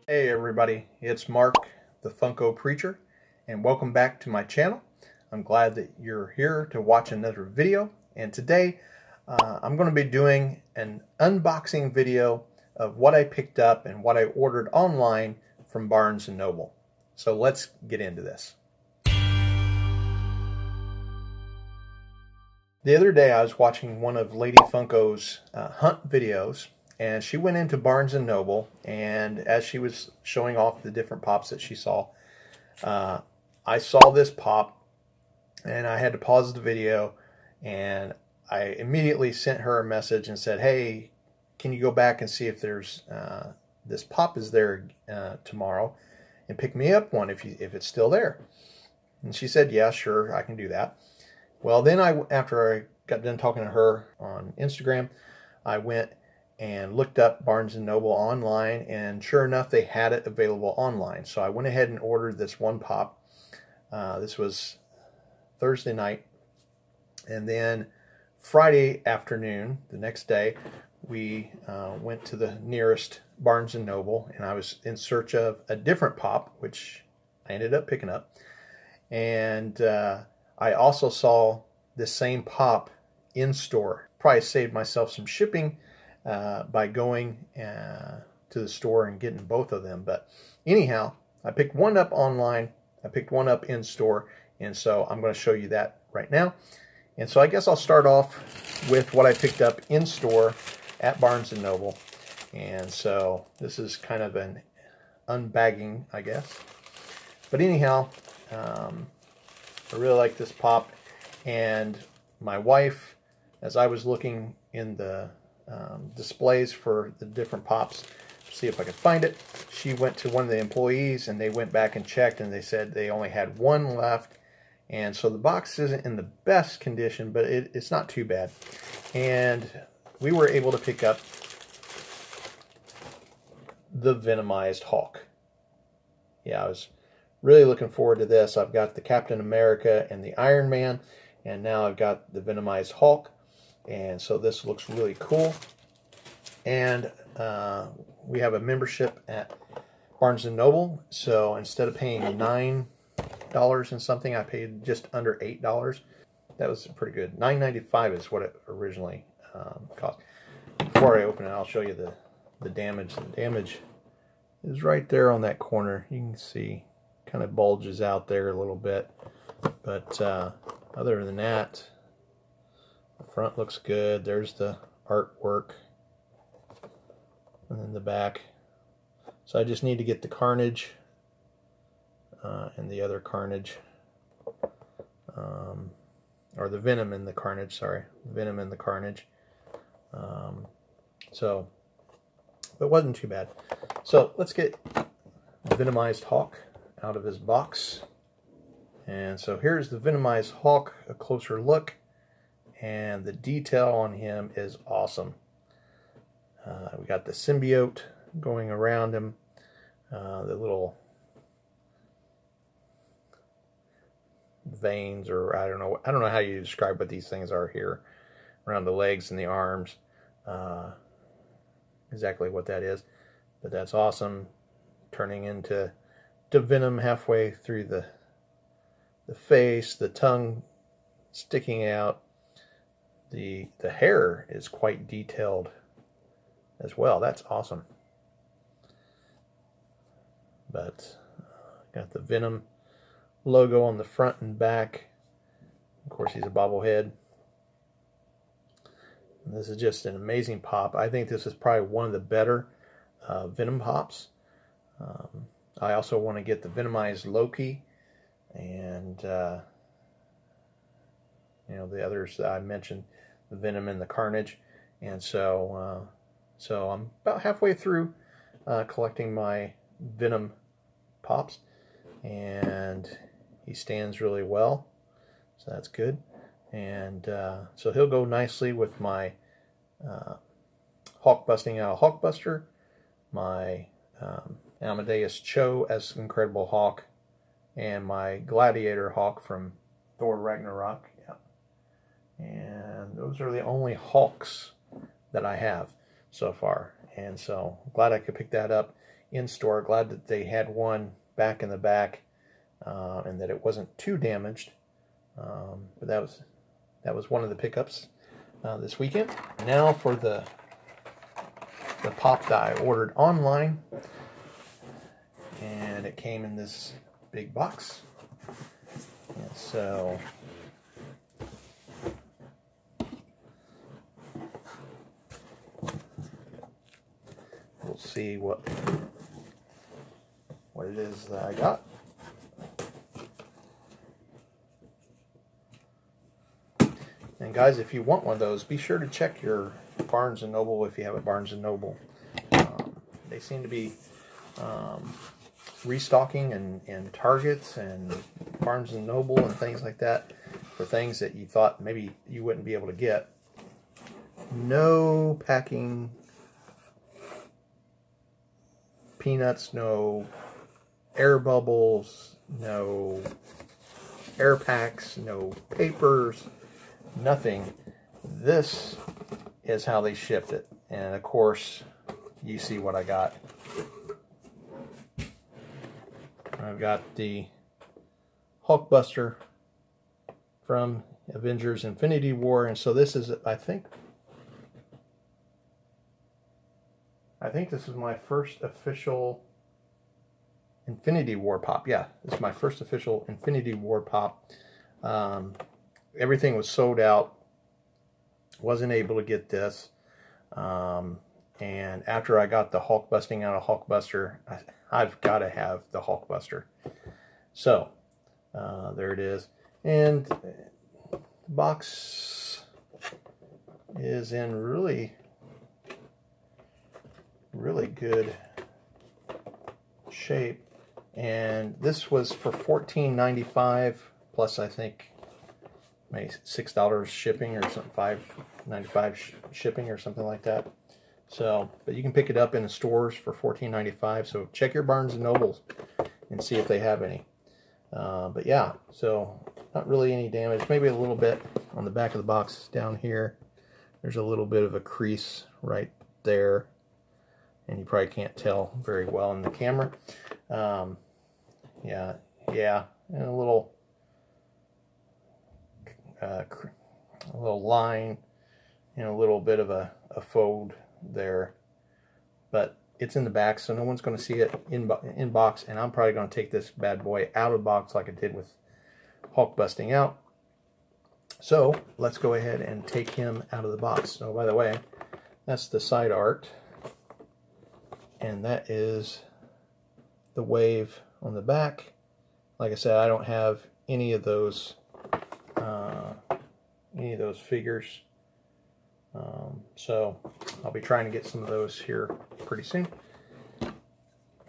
Hey everybody, it's Mark, the Funko Preacher, and welcome back to my channel. I'm glad that you're here to watch another video, and today I'm going to be doing an unboxing video of what I picked up and what I ordered online from Barnes & Noble. So let's get into this. The other day I was watching one of Lady Funko's hunt videos, and she went into Barnes & Noble, and as she was showing off the different pops that she saw, I saw this pop, and I had to pause the video, and I immediately sent her a message and said, hey, can you go back and see if there's this pop is there tomorrow, and pick me up one if it's still there. And she said, yeah, sure, I can do that. Well, then after I got done talking to her on Instagram, I went and looked up Barnes & Noble online, and sure enough, they had it available online. So I went ahead and ordered this one pop. This was Thursday night, and then Friday afternoon, the next day, we went to the nearest Barnes & Noble, and I was in search of a different pop, which I ended up picking up. And I also saw the same pop in store. Probably saved myself some shipping by going to the store and getting both of them. But anyhow, I picked one up online, I picked one up in store, and so I'm going to show you that right now. And so I guess I'll start off with what I picked up in store at Barnes & Noble. And so this is kind of an unbagging, I guess. But anyhow, I really like this pop, and my wife, as I was looking in the displays for the different pops to see if I could find it, she went to one of the employees, and they went back and checked, and they said they only had one left. And so the box isn't in the best condition, but it's not too bad. And we were able to pick up the Venomized Hulk. Yeah, I was really looking forward to this. I've got the Captain America and the Iron Man, and now I've got the Venomized Hulk. And so this looks really cool. And we have a membership at Barnes & Noble. So instead of paying $9 and something, I paid just under $8. That was pretty good. $9.95 is what it originally cost. Before I open it, I'll show you the damage. The damage is right there on that corner. You can see kind of bulges out there a little bit. But other than that, the front looks good. There's the artwork. And then the back. So I just need to get the Carnage and the other Carnage. Or the Venom and the Carnage, sorry. Venom and the Carnage. So, it wasn't too bad. So, let's get the Venomized Hulk out of his box. And so here's the Venomized Hulk, a closer look. And the detail on him is awesome. We got the symbiote going around him. The little veins, or I don't know how you describe what these things are here around the legs and the arms. Exactly what that is, but that's awesome. Turning into Venom halfway through the face, the tongue sticking out. The hair is quite detailed as well. That's awesome. But got the Venom logo on the front and back. Of course, he's a bobblehead. And this is just an amazing pop. I think this is probably one of the better Venom pops. I also want to get the Venomized Loki, and you know, the others that I mentioned, the Venom and the Carnage. And so so I'm about halfway through collecting my Venom pops, and he stands really well, so that's good. And so he'll go nicely with my Hulk busting out Hulkbuster, my Amadeus Cho as Incredible Hulk, and my Gladiator Hulk from Thor Ragnarok. Yeah. And those are the only Hulks that I have so far. And so glad I could pick that up in store. Glad that they had one back in the back and that it wasn't too damaged. But that was one of the pickups this weekend. Now for the pop that I ordered online, and it came in this big box. And so we'll see what it is that I got. And guys, if you want one of those, be sure to check your Barnes & Noble if you have a Barnes & Noble. They seem to be restocking in Targets and Barnes & Noble and things like that for things that you thought maybe you wouldn't be able to get. No packing peanuts, no air bubbles, no air packs, no papers, nothing. This is how they shipped it. And of course, you see what I got. I've got the Hulkbuster from Avengers Infinity War, and so this is, I think this is my first official Infinity War pop. Yeah, this is my first official Infinity War pop. Everything was sold out. Wasn't able to get this. And after I got the Hulk busting out of Hulkbuster, I've got to have the Hulkbuster. So, there it is. And the box is in really good shape. And this was for $14.95 plus, I think, maybe $6 shipping or something, $5.95 shipping or something like that. So, but you can pick it up in the stores for $14.95. So check your Barnes & Nobles and see if they have any. But yeah, so not really any damage. Maybe a little bit on the back of the box down here. There's a little bit of a crease right there, and you probably can't tell very well in the camera. Yeah, and a little line and a little bit of a fold there, but it's in the back, so no one's going to see it in box. And I'm probably going to take this bad boy out of box like I did with Hulk busting out. So let's go ahead and take him out of the box. So by the way, that's the side art, and that is the wave on the back. Like I said, I don't have any of those figures, so I'll be trying to get some of those here pretty soon.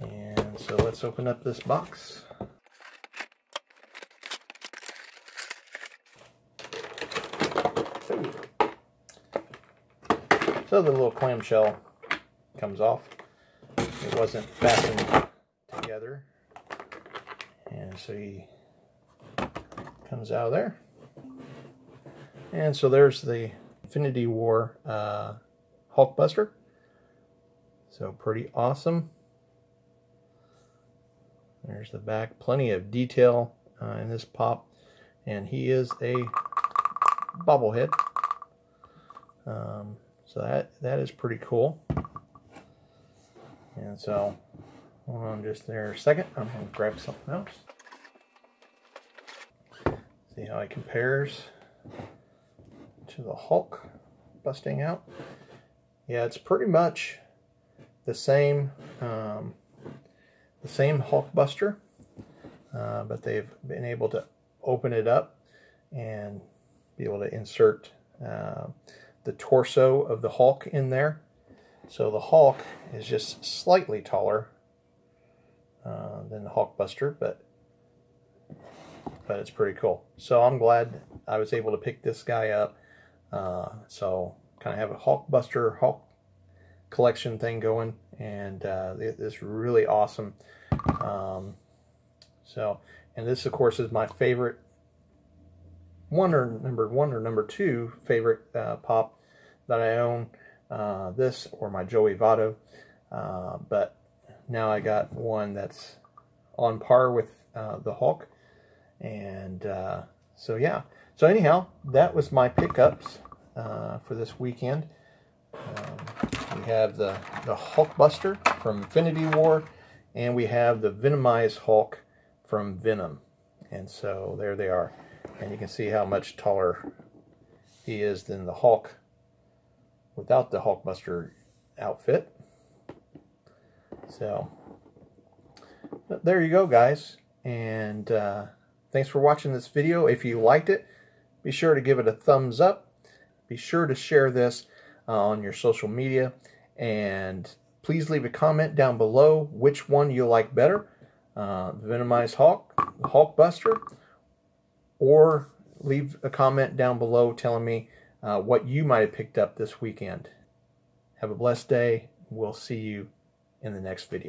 And so let's open up this box. So the little clamshell comes off. It wasn't fastened together, and so he comes out of there. And so there's the Infinity War Hulkbuster. So pretty awesome. There's the back. Plenty of detail in this pop. And he is a bobblehead. So that is pretty cool. And so, hold on just there a second. I'm going to grab something else. See how it compares to the Hulk busting out. Yeah, it's pretty much the same Hulkbuster, but they've been able to open it up and be able to insert the torso of the Hulk in there. So the Hulk is just slightly taller than the Hulkbuster, but it's pretty cool. So I'm glad I was able to pick this guy up. So kind of have a Hulkbuster Hulk collection thing going, and it's really awesome. And this of course is my favorite number one or number two favorite pop that I own. This or my Joey Votto, but now I got one that's on par with the Hulk. And so yeah. So anyhow, that was my pickups for this weekend. We have the Hulkbuster from Infinity War, and we have the Venomized Hulk from Venom. And so there they are. And you can see how much taller he is than the Hulk without the Hulkbuster outfit. So there you go, guys. And thanks for watching this video. If you liked it, be sure to give it a thumbs up. Be sure to share this on your social media. And please leave a comment down below which one you like better. The Venomized Hulk, the Hulkbuster, or leave a comment down below telling me what you might have picked up this weekend. Have a blessed day. We'll see you in the next video.